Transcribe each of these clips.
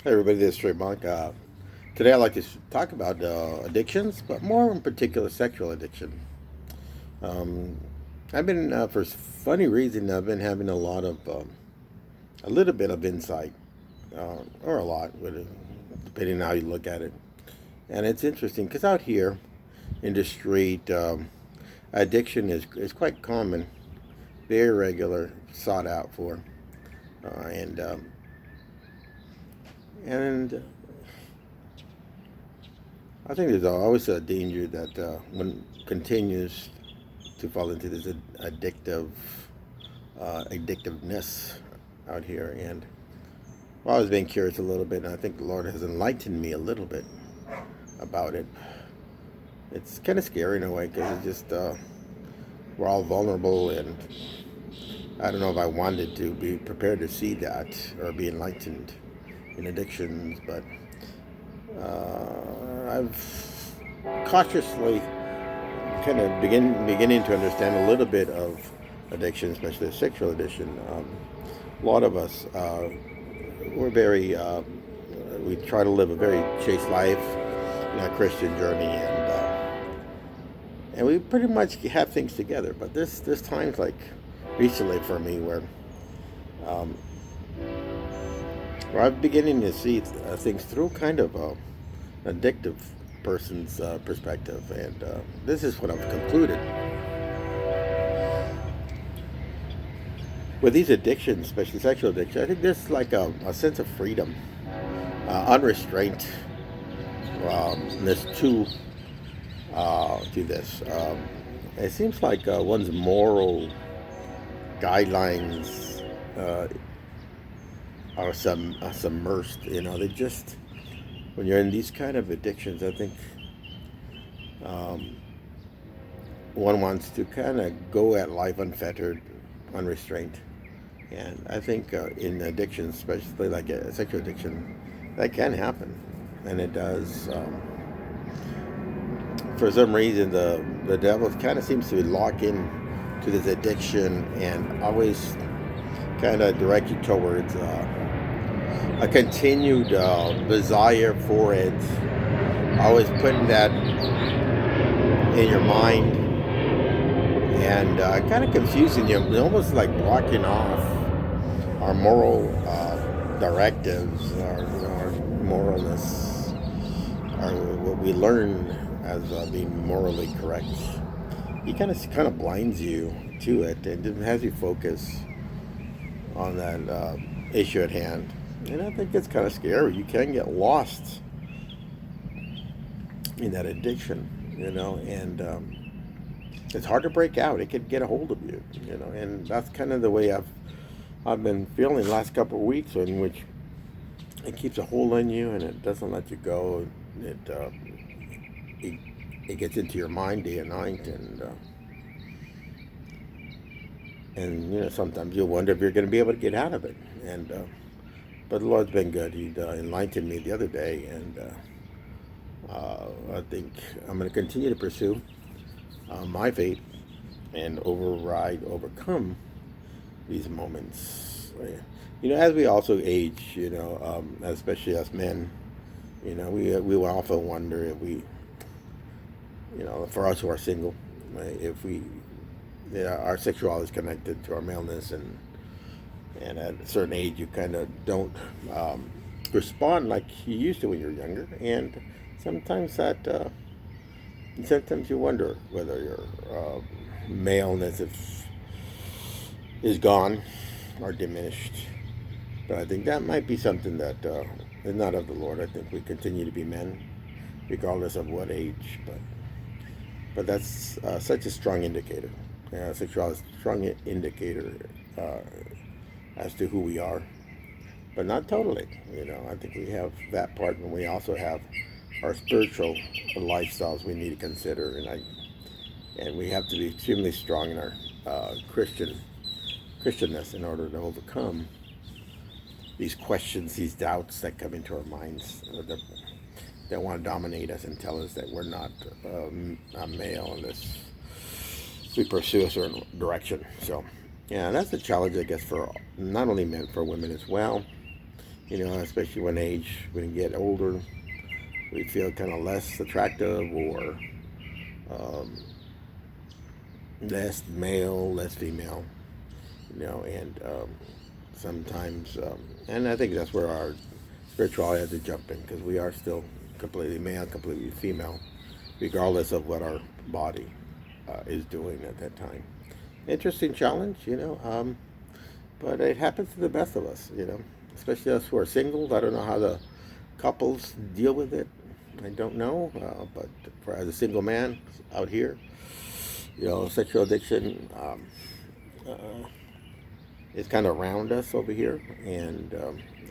Hey everybody, this is Trey Monk. Today I'd like to talk about addictions, but more in particular sexual addiction. Um, I've been, for funny reason, I've been having a little bit of insight, or a lot, depending on how you look at it. And it's interesting because out here in the street, addiction is quite common, very regular, sought out for, uh, and um, and I think there's always a danger that one continues to fall into this addictiveness out here. And well, I was being curious a little bit, and I think the Lord has enlightened me a little bit about it. It's kind of scary in a way because it's just we're all vulnerable, and I don't know if I wanted to be prepared to see that or be enlightened in addictions, but I've cautiously kind of beginning to understand a little bit of addiction, especially sexual addiction. A lot of us, we're very, we try to live a very chaste life in our Christian journey, and we pretty much have things together. But there's times like recently for me um, where I'm beginning to see things through kind of addictive person's perspective, and this is what I've concluded with these addictions, especially sexual addiction. I think there's like a sense of freedom, unrestraint. There's two to this. It seems like one's moral guidelines are submersed. You know, they just when you're in these kind of addictions, I think um, one wants to kind of go at life unfettered, unrestrained. And I think in addictions, especially like a sexual addiction, that can happen, and it does. For some reason, the devil kind of seems to lock in to this addiction and always kind of direct you towards a continued desire for it. Always putting that in your mind and kind of confusing you, almost like blocking off our moral directives, our moralness, our what we learn as being morally correct. He kind of blinds you to it and just has you focus on that issue at hand. And I think it's kind of scary. You can get lost in that addiction, and it's hard to break out. It could get a hold of you, and that's kind of the way I've been feeling the last couple of weeks, in which it keeps a hold on you and it doesn't let you go. It it, it gets into your mind day and night, and sometimes you'll wonder if you're going to be able to get out of it. And but the Lord's been good. He enlightened me the other day, and I think I'm going to continue to pursue my faith and overcome these moments. As we also age, especially us men, we will often wonder if we, for us who are single, right, if we, our sexuality is connected to our maleness, and at a certain age, you kind of don't respond like you used to when you're younger, and sometimes sometimes you wonder whether your maleness is gone or diminished. But I think that might be something that is not of the Lord. I think we continue to be men, regardless of what age. But that's such a strong indicator. Sexuality is a strong indicator uh, as to who we are, but not totally. I think we have that part, and we also have our spiritual lifestyles we need to consider, and we have to be extremely strong in our Christianness in order to overcome these questions, these doubts that come into our minds that want to dominate us and tell us that we're not a male unless we pursue a certain direction. So, yeah, that's a challenge, I guess, for not only men, for women as well. especially when you get older, we feel kind of less attractive or um, less male, less female, and sometimes, and I think that's where our spirituality has to jump in because we are still completely male, completely female, regardless of what our body is doing at that time. Interesting challenge, but it happens to the best of us, especially us who are singles. I don't know how the couples deal with it. I don't know, but as a single man out here, sexual addiction uh, is kind of around us over here, and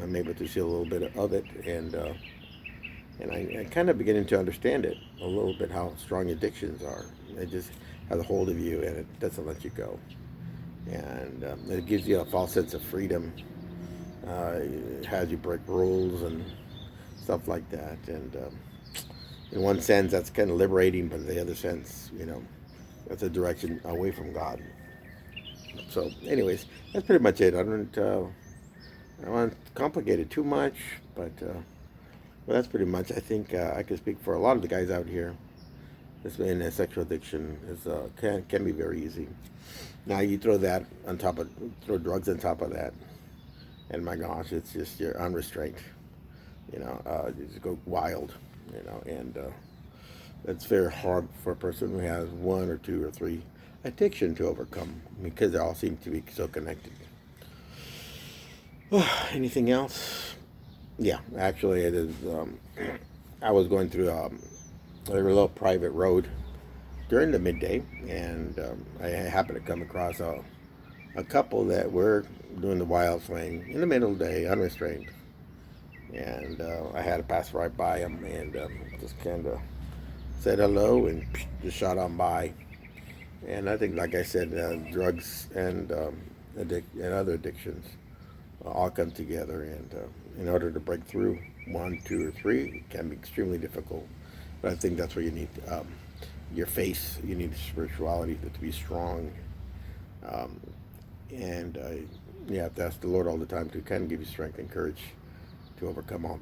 I'm able to see a little bit of it, and I kind of beginning to understand it a little bit how strong addictions are. It just has a hold of you, and it doesn't let you go, and it gives you a false sense of freedom. It has you break rules and stuff like that, and in one sense, that's kind of liberating, but in the other sense, that's a direction away from God. So, anyways, that's pretty much it. I don't want to complicate it too much, but well, that's pretty much. I think I can speak for a lot of the guys out here. This in a sexual addiction is can be very easy. Now you throw drugs on top of that, and my gosh, it's just you're unrestrained. You just go wild. And it's very hard for a person who has one or two or three addiction to overcome because they all seem to be so connected. Anything else? Yeah, actually, it is. I was going through a little private road during the midday, and I happened to come across a couple that were doing the wild swing in the middle of the day, unrestrained. And I had to pass right by them and just kind of said hello and just shot on by. And I think, like I said, drugs and and other addictions all come together. And in order to break through one, two, or three, it can be extremely difficult. But I think that's where you need your faith. You need spirituality to be strong. Um, and you have to ask the Lord all the time to kind of give you strength and courage to overcome all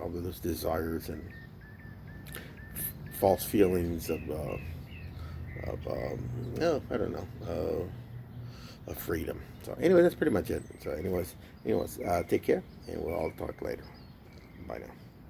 of those desires and false feelings no, I don't know, of freedom. So anyway, that's pretty much it. So anyways, take care, and we'll all talk later. Bye now.